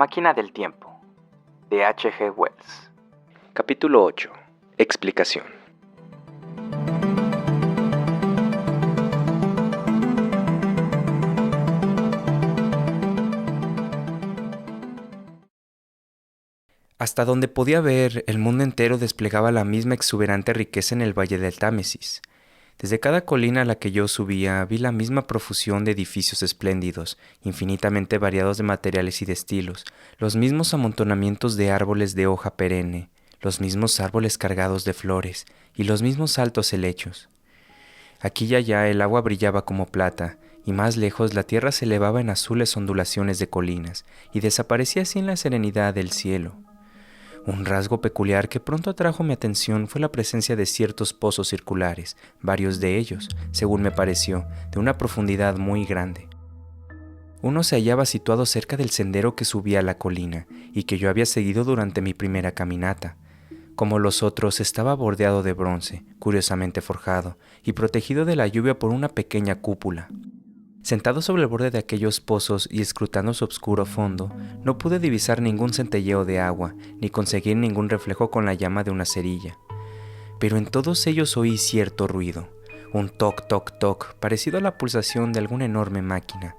máquina del tiempo, de H.G. Wells. Capítulo 8. Explicación. Hasta donde podía ver, el mundo entero desplegaba la misma exuberante riqueza en el valle del Támesis. Desde cada colina a la que yo subía, vi la misma profusión de edificios espléndidos, infinitamente variados de materiales y de estilos, los mismos amontonamientos de árboles de hoja perenne, los mismos árboles cargados de flores, y los mismos altos helechos. Aquí y allá el agua brillaba como plata, y más lejos la tierra se elevaba en azules ondulaciones de colinas, y desaparecía así en la serenidad del cielo. Un rasgo peculiar que pronto atrajo mi atención fue la presencia de ciertos pozos circulares, varios de ellos, según me pareció, de una profundidad muy grande. Uno se hallaba situado cerca del sendero que subía a la colina y que yo había seguido durante mi primera caminata. Como los otros, estaba bordeado de bronce, curiosamente forjado, y protegido de la lluvia por una pequeña cúpula. Sentado sobre el borde de aquellos pozos y escrutando su oscuro fondo, no pude divisar ningún centelleo de agua, ni conseguir ningún reflejo con la llama de una cerilla. Pero en todos ellos oí cierto ruido, un toc toc toc, parecido a la pulsación de alguna enorme máquina,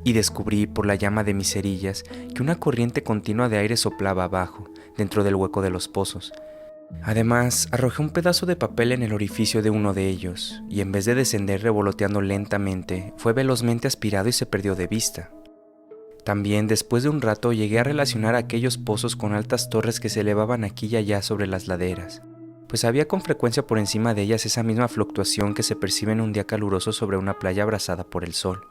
y descubrí por la llama de mis cerillas que una corriente continua de aire soplaba abajo, dentro del hueco de los pozos. Además, arrojé un pedazo de papel en el orificio de uno de ellos, y en vez de descender revoloteando lentamente, fue velozmente aspirado y se perdió de vista. También, después de un rato, llegué a relacionar aquellos pozos con altas torres que se elevaban aquí y allá sobre las laderas, pues había con frecuencia por encima de ellas esa misma fluctuación que se percibe en un día caluroso sobre una playa abrasada por el sol.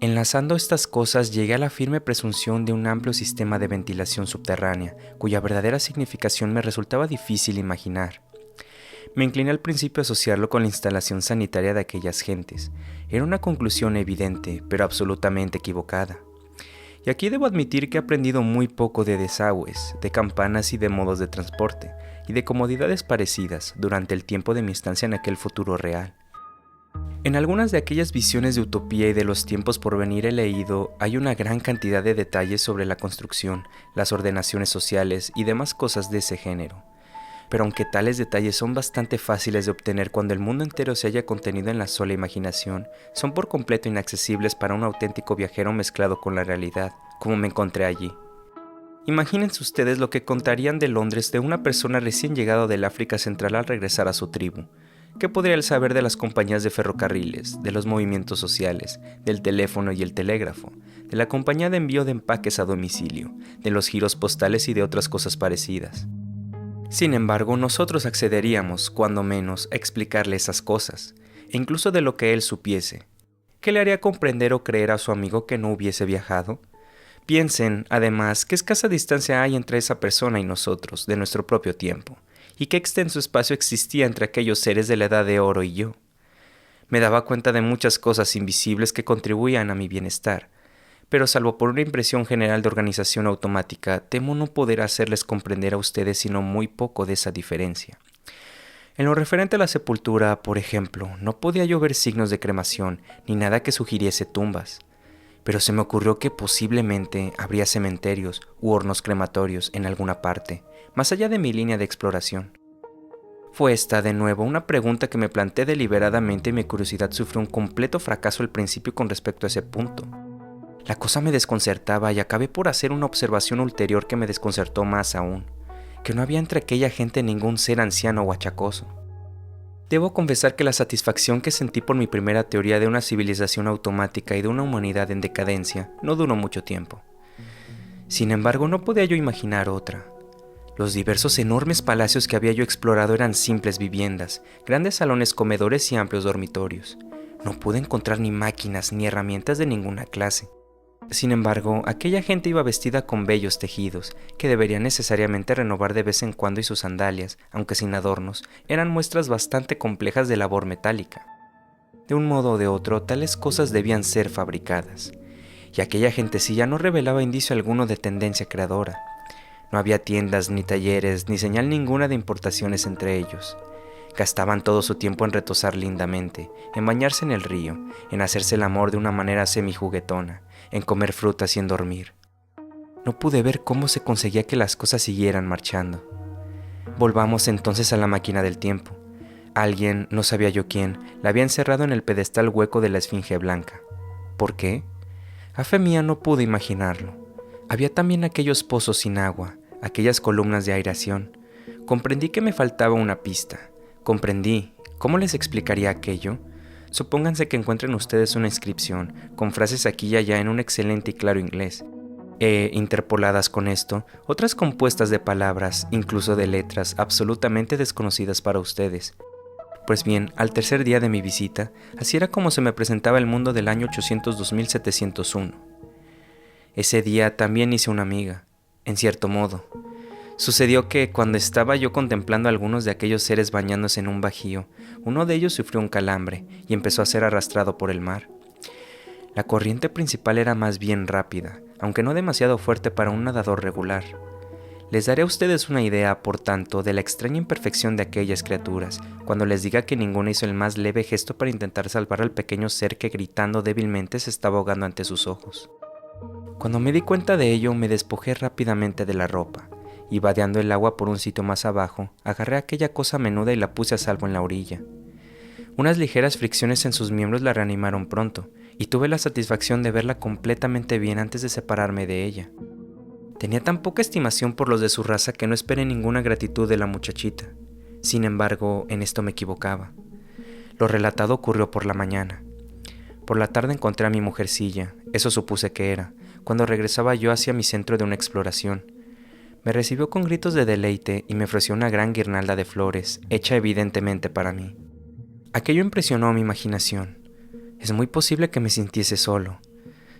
Enlazando estas cosas llegué a la firme presunción de un amplio sistema de ventilación subterránea, cuya verdadera significación me resultaba difícil imaginar. Me incliné al principio a asociarlo con la instalación sanitaria de aquellas gentes. Era una conclusión evidente, pero absolutamente equivocada. Y aquí debo admitir que he aprendido muy poco de desagües, de campanas y de modos de transporte, y de comodidades parecidas durante el tiempo de mi estancia en aquel futuro real. En algunas de aquellas visiones de utopía y de los tiempos por venir he leído, hay una gran cantidad de detalles sobre la construcción, las ordenaciones sociales y demás cosas de ese género. Pero aunque tales detalles son bastante fáciles de obtener cuando el mundo entero se haya contenido en la sola imaginación, son por completo inaccesibles para un auténtico viajero mezclado con la realidad, como me encontré allí. Imagínense ustedes lo que contarían de Londres de una persona recién llegada del África Central al regresar a su tribu. ¿Qué podría él saber de las compañías de ferrocarriles, de los movimientos sociales, del teléfono y el telégrafo, de la compañía de envío de empaques a domicilio, de los giros postales y de otras cosas parecidas? Sin embargo, nosotros accederíamos, cuando menos, a explicarle esas cosas, e incluso de lo que él supiese. ¿Qué le haría comprender o creer a su amigo que no hubiese viajado? Piensen, además, qué escasa distancia hay entre esa persona y nosotros, de nuestro propio tiempo. Y qué extenso espacio existía entre aquellos seres de la edad de oro y yo. Me daba cuenta de muchas cosas invisibles que contribuían a mi bienestar, pero salvo por una impresión general de organización automática, temo no poder hacerles comprender a ustedes sino muy poco de esa diferencia. En lo referente a la sepultura, por ejemplo, no podía yo ver signos de cremación, ni nada que sugiriese tumbas, pero se me ocurrió que posiblemente habría cementerios u hornos crematorios en alguna parte, más allá de mi línea de exploración. Fue esta, de nuevo, una pregunta que me planteé deliberadamente y mi curiosidad sufrió un completo fracaso al principio con respecto a ese punto. La cosa me desconcertaba y acabé por hacer una observación ulterior que me desconcertó más aún, que no había entre aquella gente ningún ser anciano o achacoso. Debo confesar que la satisfacción que sentí por mi primera teoría de una civilización automática y de una humanidad en decadencia no duró mucho tiempo. Sin embargo, no podía yo imaginar otra. Los diversos enormes palacios que había yo explorado eran simples viviendas, grandes salones comedores y amplios dormitorios. No pude encontrar ni máquinas ni herramientas de ninguna clase. Sin embargo, aquella gente iba vestida con bellos tejidos, que deberían necesariamente renovar de vez en cuando y sus sandalias, aunque sin adornos, eran muestras bastante complejas de labor metálica. De un modo o de otro, tales cosas debían ser fabricadas, y aquella gentecilla no revelaba indicio alguno de tendencia creadora. No había tiendas, ni talleres, ni señal ninguna de importaciones entre ellos. Gastaban todo su tiempo en retozar lindamente, en bañarse en el río, en hacerse el amor de una manera semijuguetona, en comer frutas y en dormir. No pude ver cómo se conseguía que las cosas siguieran marchando. Volvamos entonces a la máquina del tiempo. Alguien, no sabía yo quién, la había encerrado en el pedestal hueco de la Esfinge Blanca. ¿Por qué? A fe mía no pude imaginarlo. Había también aquellos pozos sin agua, aquellas columnas de aireación. Comprendí que me faltaba una pista. Comprendí. ¿Cómo les explicaría aquello? Supónganse que encuentren ustedes una inscripción, con frases aquí y allá en un excelente y claro inglés. Interpoladas con esto, otras compuestas de palabras, incluso de letras absolutamente desconocidas para ustedes. Pues bien, al tercer día de mi visita, así era como se me presentaba el mundo del año 802.701. Ese día también hice una amiga, en cierto modo. Sucedió que, cuando estaba yo contemplando a algunos de aquellos seres bañándose en un bajío, uno de ellos sufrió un calambre y empezó a ser arrastrado por el mar. La corriente principal era más bien rápida, aunque no demasiado fuerte para un nadador regular. Les daré a ustedes una idea, por tanto, de la extraña imperfección de aquellas criaturas, cuando les diga que ninguna hizo el más leve gesto para intentar salvar al pequeño ser que gritando débilmente se estaba ahogando ante sus ojos. Cuando me di cuenta de ello, me despojé rápidamente de la ropa, y vadeando el agua por un sitio más abajo, agarré aquella cosa menuda y la puse a salvo en la orilla. Unas ligeras fricciones en sus miembros la reanimaron pronto, y tuve la satisfacción de verla completamente bien antes de separarme de ella. Tenía tan poca estimación por los de su raza que no esperé ninguna gratitud de la muchachita. Sin embargo, en esto me equivocaba. Lo relatado ocurrió por la mañana. Por la tarde encontré a mi mujercilla, eso supuse que era, cuando regresaba yo hacia mi centro de una exploración. Me recibió con gritos de deleite y me ofreció una gran guirnalda de flores, hecha evidentemente para mí. Aquello impresionó mi imaginación. Es muy posible que me sintiese solo.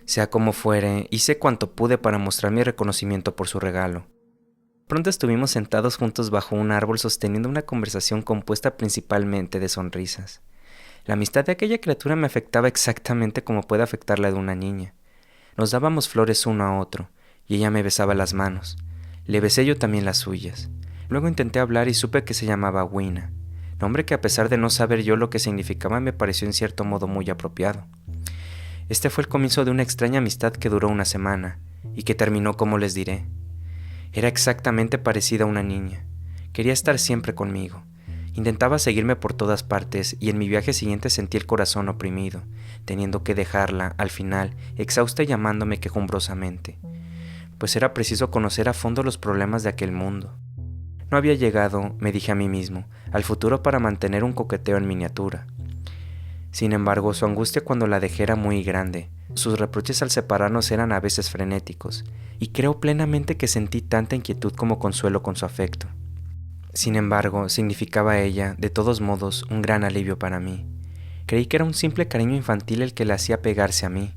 Sea como fuere, hice cuanto pude para mostrar mi reconocimiento por su regalo. Pronto estuvimos sentados juntos bajo un árbol sosteniendo una conversación compuesta principalmente de sonrisas. La amistad de aquella criatura me afectaba exactamente como puede afectar la de una niña. Nos dábamos flores uno a otro, y ella me besaba las manos. Le besé yo también las suyas. Luego intenté hablar y supe que se llamaba Wina, nombre que a pesar de no saber yo lo que significaba me pareció en cierto modo muy apropiado. Este fue el comienzo de una extraña amistad que duró una semana, y que terminó como les diré. Era exactamente parecida a una niña. Quería estar siempre conmigo. Intentaba seguirme por todas partes, y en mi viaje siguiente sentí el corazón oprimido, teniendo que dejarla, al final, exhausta y llamándome quejumbrosamente. Pues era preciso conocer a fondo los problemas de aquel mundo. No había llegado, me dije a mí mismo, al futuro para mantener un coqueteo en miniatura. Sin embargo, su angustia cuando la dejé era muy grande, sus reproches al separarnos eran a veces frenéticos, y creo plenamente que sentí tanta inquietud como consuelo con su afecto. Sin embargo, significaba ella, de todos modos, un gran alivio para mí. Creí que era un simple cariño infantil el que le hacía pegarse a mí.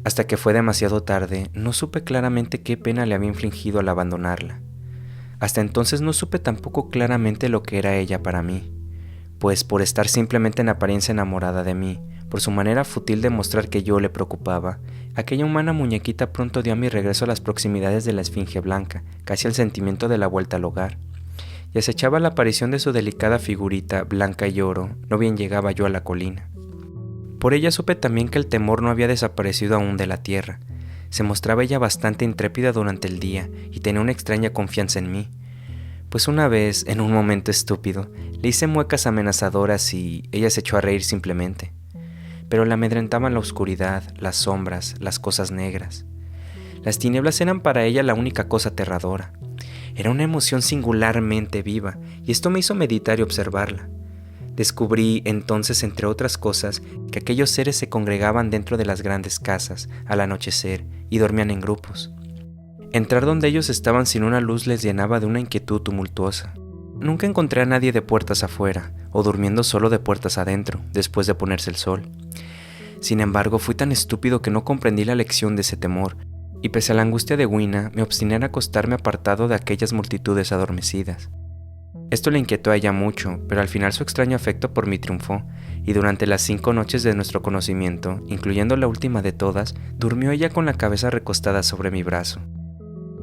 Hasta que fue demasiado tarde, no supe claramente qué pena le había infligido al abandonarla. Hasta entonces no supe tampoco claramente lo que era ella para mí, pues por estar simplemente en apariencia enamorada de mí, por su manera fútil de mostrar que yo le preocupaba, aquella humana muñequita pronto dio a mi regreso a las proximidades de la Esfinge Blanca, casi el sentimiento de la vuelta al hogar, y acechaba la aparición de su delicada figurita, blanca y oro, no bien llegaba yo a la colina. Por ella supe también que el temor no había desaparecido aún de la tierra. Se mostraba ella bastante intrépida durante el día y tenía una extraña confianza en mí. Pues una vez, en un momento estúpido, le hice muecas amenazadoras y ella se echó a reír simplemente. Pero la amedrentaban la oscuridad, las sombras, las cosas negras. Las tinieblas eran para ella la única cosa aterradora. Era una emoción singularmente viva y esto me hizo meditar y observarla. Descubrí entonces, entre otras cosas, que aquellos seres se congregaban dentro de las grandes casas al anochecer y dormían en grupos. Entrar donde ellos estaban sin una luz les llenaba de una inquietud tumultuosa. Nunca encontré a nadie de puertas afuera, o durmiendo solo de puertas adentro, después de ponerse el sol. Sin embargo, fui tan estúpido que no comprendí la lección de ese temor, y pese a la angustia de Wina, me obstiné en acostarme apartado de aquellas multitudes adormecidas. Esto le inquietó a ella mucho, pero al final su extraño afecto por mí triunfó, y durante las 5 noches de nuestro conocimiento, incluyendo la última de todas, durmió ella con la cabeza recostada sobre mi brazo.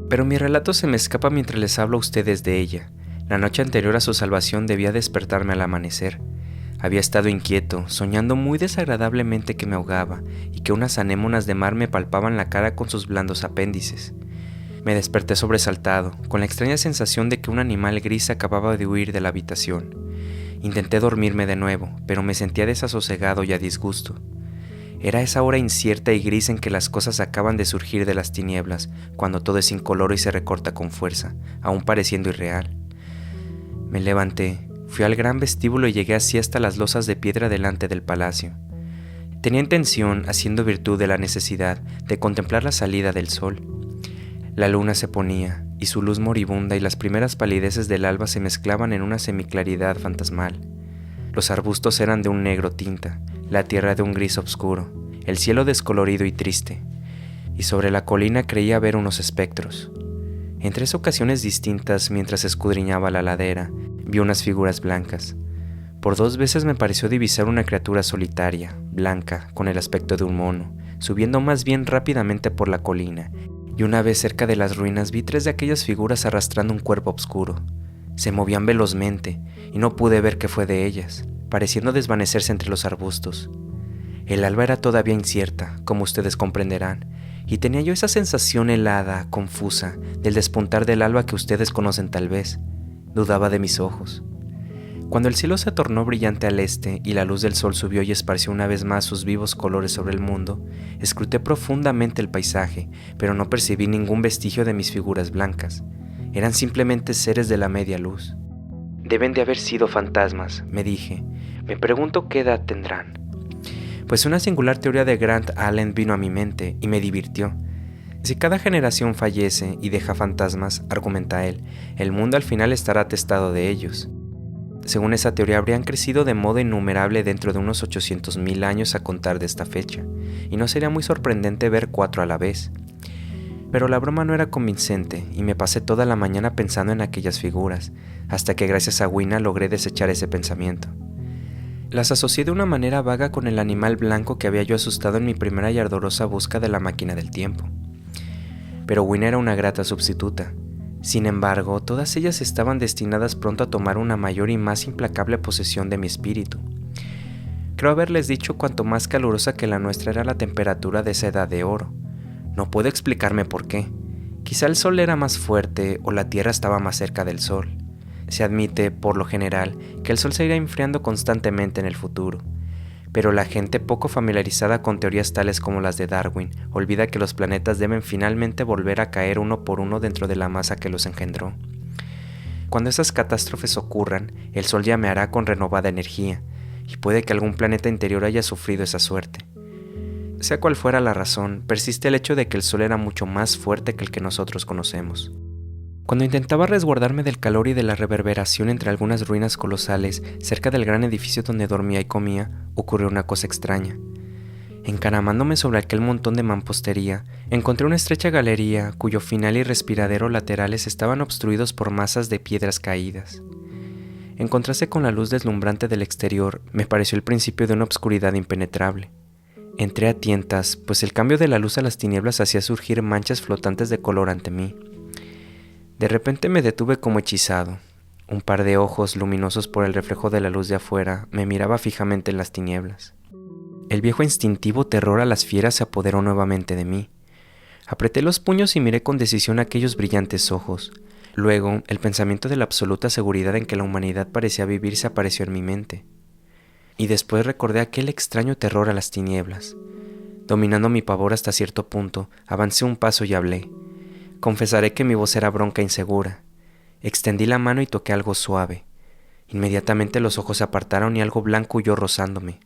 Pero mi relato se me escapa mientras les hablo a ustedes de ella. La noche anterior a su salvación debía despertarme al amanecer. Había estado inquieto, soñando muy desagradablemente que me ahogaba y que unas anémonas de mar me palpaban la cara con sus blandos apéndices. Me desperté sobresaltado, con la extraña sensación de que un animal gris acababa de huir de la habitación. Intenté dormirme de nuevo, pero me sentía desasosegado y a disgusto. Era esa hora incierta y gris en que las cosas acaban de surgir de las tinieblas, cuando todo es incoloro y se recorta con fuerza, aún pareciendo irreal. Me levanté, fui al gran vestíbulo y llegué así hasta las losas de piedra delante del palacio. Tenía intención, haciendo virtud de la necesidad, de contemplar la salida del sol. La luna se ponía, y su luz moribunda y las primeras palideces del alba se mezclaban en una semiclaridad fantasmal. Los arbustos eran de un negro tinta, la tierra de un gris oscuro, el cielo descolorido y triste, y sobre la colina creía ver unos espectros. En 3 ocasiones distintas, mientras escudriñaba la ladera, vi unas figuras blancas. Por 2 veces me pareció divisar una criatura solitaria, blanca, con el aspecto de un mono, subiendo más bien rápidamente por la colina, y una vez cerca de las ruinas vi 3 de aquellas figuras arrastrando un cuerpo oscuro. Se movían velozmente, y no pude ver qué fue de ellas, pareciendo desvanecerse entre los arbustos. El alba era todavía incierta, como ustedes comprenderán, y tenía yo esa sensación helada, confusa, del despuntar del alba que ustedes conocen tal vez. Dudaba de mis ojos. Cuando el cielo se tornó brillante al este y la luz del sol subió y esparció una vez más sus vivos colores sobre el mundo, escruté profundamente el paisaje, pero no percibí ningún vestigio de mis figuras blancas. Eran simplemente seres de la media luz. Deben de haber sido fantasmas, me dije. Me pregunto qué edad tendrán. Pues una singular teoría de Grant Allen vino a mi mente y me divirtió. Si cada generación fallece y deja fantasmas, argumenta él, el mundo al final estará atestado de ellos. Según esa teoría, habrían crecido de modo innumerable dentro de unos 800.000 años a contar de esta fecha, y no sería muy sorprendente ver 4 a la vez. Pero la broma no era convincente, y me pasé toda la mañana pensando en aquellas figuras, hasta que gracias a Wina logré desechar ese pensamiento. Las asocié de una manera vaga con el animal blanco que había yo asustado en mi primera y ardorosa busca de la máquina del tiempo. Pero Wina era una grata sustituta. Sin embargo, todas ellas estaban destinadas pronto a tomar una mayor y más implacable posesión de mi espíritu. Creo haberles dicho cuanto más calurosa que la nuestra era la temperatura de esa edad de oro. No puedo explicarme por qué. Quizá el sol era más fuerte o la tierra estaba más cerca del sol. Se admite, por lo general, que el sol se irá enfriando constantemente en el futuro. Pero la gente poco familiarizada con teorías tales como las de Darwin olvida que los planetas deben finalmente volver a caer uno por uno dentro de la masa que los engendró. Cuando esas catástrofes ocurran, el Sol llameará con renovada energía, y puede que algún planeta interior haya sufrido esa suerte. Sea cual fuera la razón, persiste el hecho de que el Sol era mucho más fuerte que el que nosotros conocemos. Cuando intentaba resguardarme del calor y de la reverberación entre algunas ruinas colosales cerca del gran edificio donde dormía y comía, ocurrió una cosa extraña. Encaramándome sobre aquel montón de mampostería, encontré una estrecha galería cuyo final y respiradero laterales estaban obstruidos por masas de piedras caídas. En contraste con la luz deslumbrante del exterior, me pareció el principio de una obscuridad impenetrable. Entré a tientas, pues el cambio de la luz a las tinieblas hacía surgir manchas flotantes de color ante mí. De repente me detuve como hechizado. Un par de ojos, luminosos por el reflejo de la luz de afuera, me miraba fijamente en las tinieblas. El viejo instintivo terror a las fieras se apoderó nuevamente de mí. Apreté los puños y miré con decisión aquellos brillantes ojos. Luego, el pensamiento de la absoluta seguridad en que la humanidad parecía vivir se apareció en mi mente. Y después recordé aquel extraño terror a las tinieblas. Dominando mi pavor hasta cierto punto, avancé un paso y hablé. Confesaré que mi voz era bronca e insegura. Extendí la mano y toqué algo suave. Inmediatamente los ojos se apartaron y algo blanco huyó rozándome.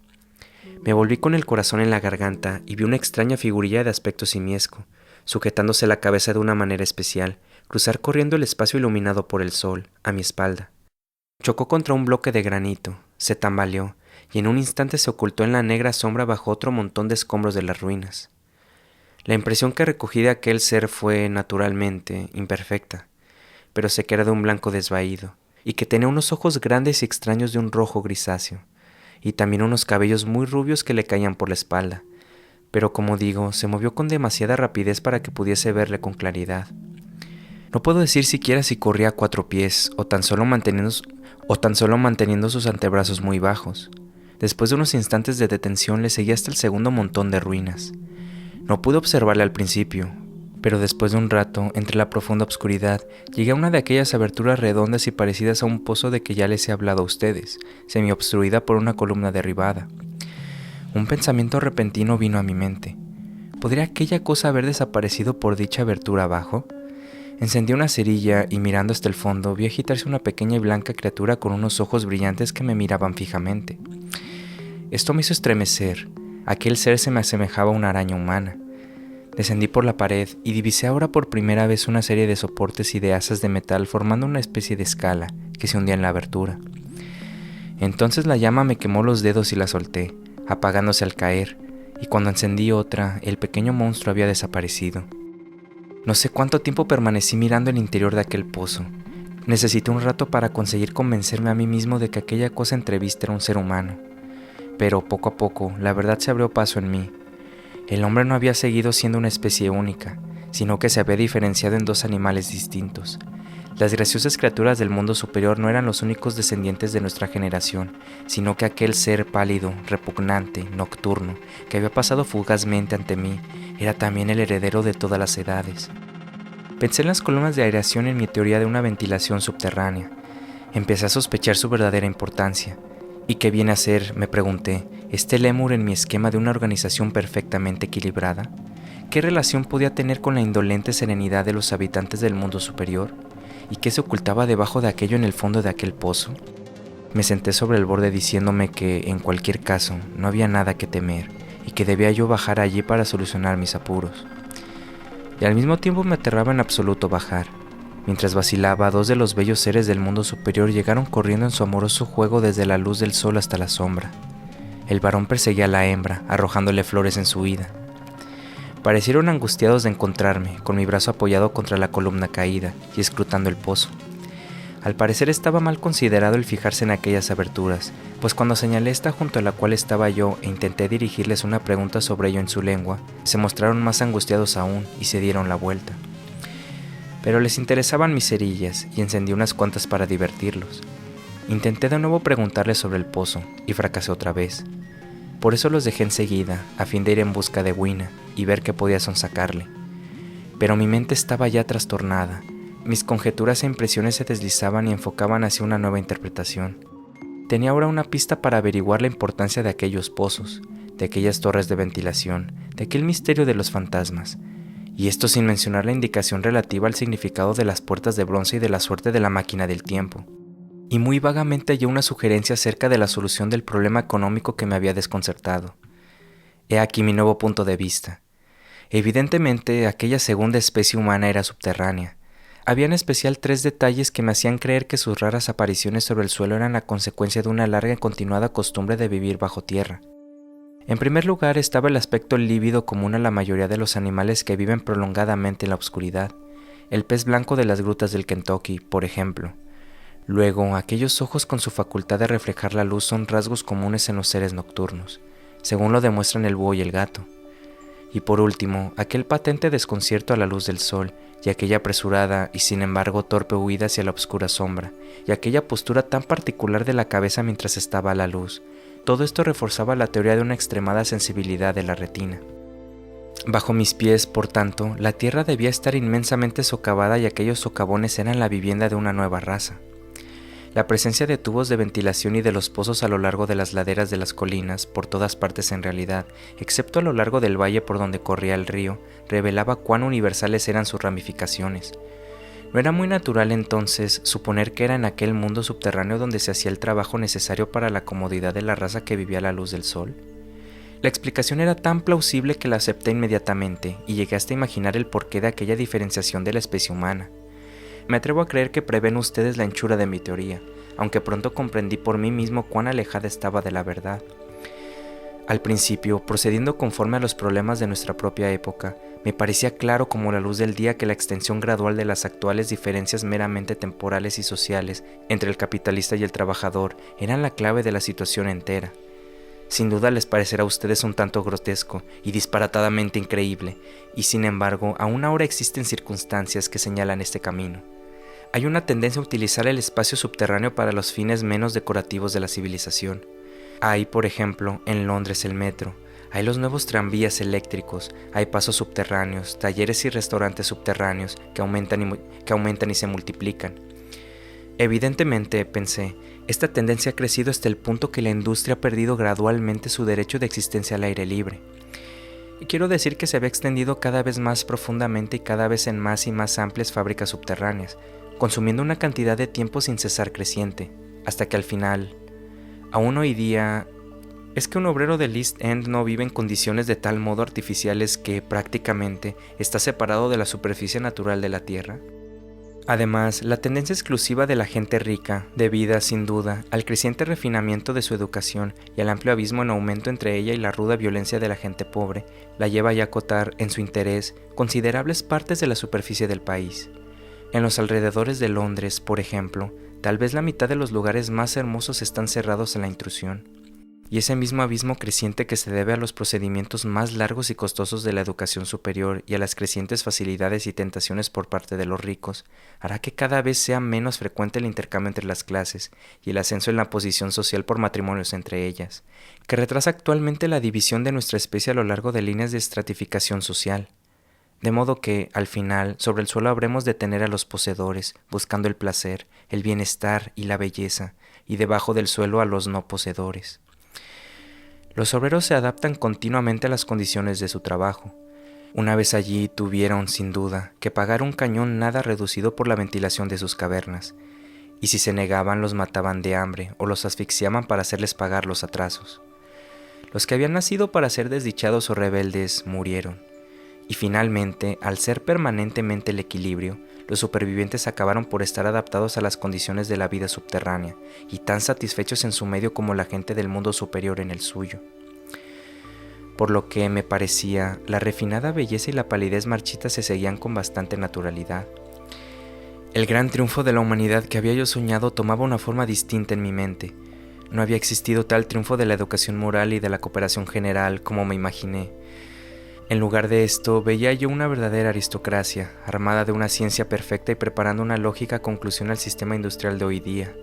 Me volví con el corazón en la garganta y vi una extraña figurilla de aspecto simiesco, sujetándose la cabeza de una manera especial, cruzar corriendo el espacio iluminado por el sol, a mi espalda. Chocó contra un bloque de granito, se tambaleó, y en un instante se ocultó en la negra sombra bajo otro montón de escombros de las ruinas. La impresión que recogí de aquel ser fue, naturalmente, imperfecta, pero sé que era de un blanco desvaído, y que tenía unos ojos grandes y extraños de un rojo grisáceo, y también unos cabellos muy rubios que le caían por la espalda, pero como digo, se movió con demasiada rapidez para que pudiese verle con claridad. No puedo decir siquiera si corría a 4 pies, o tan solo manteniendo sus antebrazos muy bajos. Después de unos instantes de detención le seguí hasta el segundo montón de ruinas. No pude observarle al principio, Pero después de un rato, entre la profunda oscuridad, llegué a una de aquellas aberturas redondas y parecidas a un pozo de que ya les he hablado a ustedes, semi-obstruida por una columna derribada. Un pensamiento repentino vino a mi mente. ¿Podría aquella cosa haber desaparecido por dicha abertura abajo? Encendí una cerilla y mirando hasta el fondo vi agitarse una pequeña y blanca criatura con unos ojos brillantes que me miraban fijamente. Esto me hizo estremecer. Aquel ser se me asemejaba a una araña humana. Descendí por la pared y divisé ahora por primera vez una serie de soportes y de asas de metal formando una especie de escala que se hundía en la abertura. Entonces la llama me quemó los dedos y la solté, apagándose al caer, y cuando encendí otra, el pequeño monstruo había desaparecido. No sé cuánto tiempo permanecí mirando el interior de aquel pozo. Necesité un rato para conseguir convencerme a mí mismo de que aquella cosa entrevista era un ser humano. Pero poco a poco, la verdad se abrió paso en mí. El hombre no había seguido siendo una especie única, sino que se había diferenciado en dos animales distintos. Las graciosas criaturas del mundo superior no eran los únicos descendientes de nuestra generación, sino que aquel ser pálido, repugnante, nocturno, que había pasado fugazmente ante mí, era también el heredero de todas las edades. Pensé en las columnas de aireación en mi teoría de una ventilación subterránea. Empecé a sospechar su verdadera importancia. ¿Y qué viene a ser, me pregunté, este lémur en mi esquema de una organización perfectamente equilibrada? ¿Qué relación podía tener con la indolente serenidad de los habitantes del mundo superior? ¿Y qué se ocultaba debajo de aquello en el fondo de aquel pozo? Me senté sobre el borde diciéndome que, en cualquier caso, no había nada que temer y que debía yo bajar allí para solucionar mis apuros. Y al mismo tiempo me aterraba en absoluto bajar. Mientras vacilaba, dos de los bellos seres del mundo superior llegaron corriendo en su amoroso juego desde la luz del sol hasta la sombra. El varón perseguía a la hembra, arrojándole flores en su huida. Parecieron angustiados de encontrarme, con mi brazo apoyado contra la columna caída y escrutando el pozo. Al parecer estaba mal considerado el fijarse en aquellas aberturas, pues cuando señalé esta junto a la cual estaba yo e intenté dirigirles una pregunta sobre ello en su lengua, se mostraron más angustiados aún y se dieron la vuelta. Pero les interesaban mis cerillas y encendí unas cuantas para divertirlos. Intenté de nuevo preguntarles sobre el pozo y fracasé otra vez. Por eso los dejé enseguida, a fin de ir en busca de Wina y ver qué podía sonsacarle. Pero mi mente estaba ya trastornada. Mis conjeturas e impresiones se deslizaban y enfocaban hacia una nueva interpretación. Tenía ahora una pista para averiguar la importancia de aquellos pozos, de aquellas torres de ventilación, de aquel misterio de los fantasmas. Y esto sin mencionar la indicación relativa al significado de las puertas de bronce y de la suerte de la máquina del tiempo. Y muy vagamente hallé una sugerencia acerca de la solución del problema económico que me había desconcertado. He aquí mi nuevo punto de vista. Evidentemente, aquella segunda especie humana era subterránea. Había en especial 3 detalles que me hacían creer que sus raras apariciones sobre el suelo eran la consecuencia de una larga y continuada costumbre de vivir bajo tierra. En primer lugar estaba el aspecto lívido común a la mayoría de los animales que viven prolongadamente en la oscuridad. El pez blanco de las grutas del Kentucky, por ejemplo. Luego, aquellos ojos con su facultad de reflejar la luz son rasgos comunes en los seres nocturnos, según lo demuestran el búho y el gato. Y por último, aquel patente desconcierto a la luz del sol, y aquella apresurada y sin embargo torpe huida hacia la oscura sombra, y aquella postura tan particular de la cabeza mientras estaba a la luz. Todo esto reforzaba la teoría de una extremada sensibilidad de la retina. Bajo mis pies, por tanto, la tierra debía estar inmensamente socavada y aquellos socavones eran la vivienda de una nueva raza. La presencia de tubos de ventilación y de los pozos a lo largo de las laderas de las colinas, por todas partes en realidad, excepto a lo largo del valle por donde corría el río, revelaba cuán universales eran sus ramificaciones. ¿No era muy natural entonces suponer que era en aquel mundo subterráneo donde se hacía el trabajo necesario para la comodidad de la raza que vivía a la luz del sol? La explicación era tan plausible que la acepté inmediatamente y llegué hasta imaginar el porqué de aquella diferenciación de la especie humana. Me atrevo a creer que prevén ustedes la anchura de mi teoría, aunque pronto comprendí por mí mismo cuán alejada estaba de la verdad. Al principio, procediendo conforme a los problemas de nuestra propia época, me parecía claro como la luz del día que la extensión gradual de las actuales diferencias meramente temporales y sociales entre el capitalista y el trabajador eran la clave de la situación entera. Sin duda les parecerá a ustedes un tanto grotesco y disparatadamente increíble, y sin embargo, aún ahora existen circunstancias que señalan este camino. Hay una tendencia a utilizar el espacio subterráneo para los fines menos decorativos de la civilización. Hay, por ejemplo, en Londres el metro. Hay los nuevos tranvías eléctricos, hay pasos subterráneos, talleres y restaurantes subterráneos que aumentan y se multiplican. Evidentemente, pensé, esta tendencia ha crecido hasta el punto que la industria ha perdido gradualmente su derecho de existencia al aire libre. Y quiero decir que se había extendido cada vez más profundamente y cada vez en más y más amplias fábricas subterráneas, consumiendo una cantidad de tiempo sin cesar creciente, hasta que al final, aún hoy día, es que un obrero del East End no vive en condiciones de tal modo artificiales que prácticamente está separado de la superficie natural de la Tierra. Además, la tendencia exclusiva de la gente rica, debida, sin duda, al creciente refinamiento de su educación y al amplio abismo en aumento entre ella y la ruda violencia de la gente pobre, la lleva ya a acotar, en su interés, considerables partes de la superficie del país. En los alrededores de Londres, por ejemplo, tal vez la mitad de los lugares más hermosos están cerrados a la intrusión. Y ese mismo abismo creciente que se debe a los procedimientos más largos y costosos de la educación superior y a las crecientes facilidades y tentaciones por parte de los ricos, hará que cada vez sea menos frecuente el intercambio entre las clases y el ascenso en la posición social por matrimonios entre ellas, que retrasa actualmente la división de nuestra especie a lo largo de líneas de estratificación social. De modo que, al final, sobre el suelo habremos de tener a los poseedores, buscando el placer, el bienestar y la belleza, y debajo del suelo a los no poseedores. Los obreros se adaptan continuamente a las condiciones de su trabajo. Una vez allí tuvieron, sin duda, que pagar un cañón nada reducido por la ventilación de sus cavernas, y si se negaban los mataban de hambre o los asfixiaban para hacerles pagar los atrasos. Los que habían nacido para ser desdichados o rebeldes murieron, y finalmente, al ser permanentemente el equilibrio, los supervivientes acabaron por estar adaptados a las condiciones de la vida subterránea y tan satisfechos en su medio como la gente del mundo superior en el suyo. Por lo que, me parecía, la refinada belleza y la palidez marchita se seguían con bastante naturalidad. El gran triunfo de la humanidad que había yo soñado tomaba una forma distinta en mi mente. No había existido tal triunfo de la educación moral y de la cooperación general como me imaginé. En lugar de esto, veía yo una verdadera aristocracia, armada de una ciencia perfecta y preparando una lógica conclusión al sistema industrial de hoy día.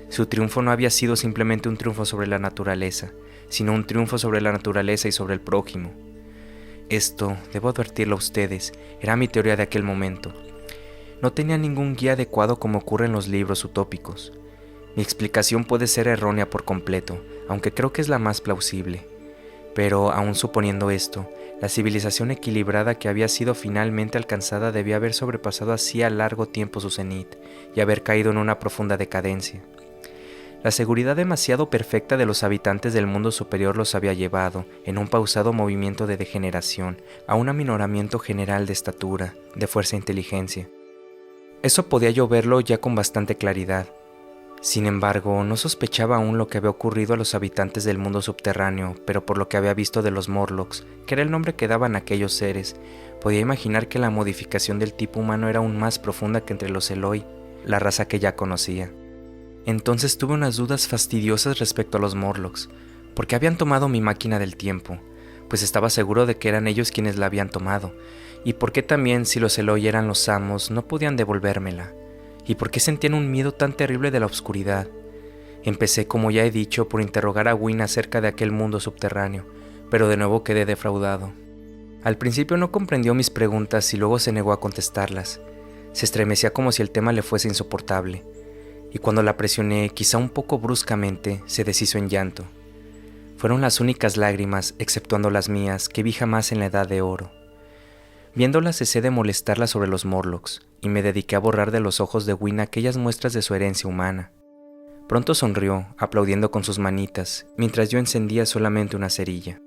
Su triunfo no había sido simplemente un triunfo sobre la naturaleza, sino un triunfo sobre la naturaleza y sobre el prójimo. Esto, debo advertirlo a ustedes, era mi teoría de aquel momento. No tenía ningún guía adecuado como ocurre en los libros utópicos. Mi explicación puede ser errónea por completo, aunque creo que es la más plausible. Pero, aun suponiendo esto, la civilización equilibrada que había sido finalmente alcanzada debía haber sobrepasado hacía largo tiempo su cenit y haber caído en una profunda decadencia. La seguridad demasiado perfecta de los habitantes del mundo superior los había llevado, en un pausado movimiento de degeneración, a un aminoramiento general de estatura, de fuerza e inteligencia. Eso podía yo verlo ya con bastante claridad. Sin embargo, no sospechaba aún lo que había ocurrido a los habitantes del mundo subterráneo, pero por lo que había visto de los Morlocks, que era el nombre que daban aquellos seres, podía imaginar que la modificación del tipo humano era aún más profunda que entre los Eloi, la raza que ya conocía. Entonces tuve unas dudas fastidiosas respecto a los Morlocks, porque habían tomado mi máquina del tiempo, pues estaba seguro de que eran ellos quienes la habían tomado, y por qué también, si los Eloi eran los amos, no podían devolvérmela. ¿Y por qué sentían un miedo tan terrible de la oscuridad? Empecé, como ya he dicho, por interrogar a Wynne acerca de aquel mundo subterráneo, pero de nuevo quedé defraudado. Al principio no comprendió mis preguntas y luego se negó a contestarlas. Se estremecía como si el tema le fuese insoportable, y cuando la presioné, quizá un poco bruscamente, se deshizo en llanto. Fueron las únicas lágrimas, exceptuando las mías, que vi jamás en la Edad de Oro. Viéndola cesé de molestarla sobre los Morlocks, y me dediqué a borrar de los ojos de Wynne aquellas muestras de su herencia humana. Pronto sonrió, aplaudiendo con sus manitas, mientras yo encendía solamente una cerilla.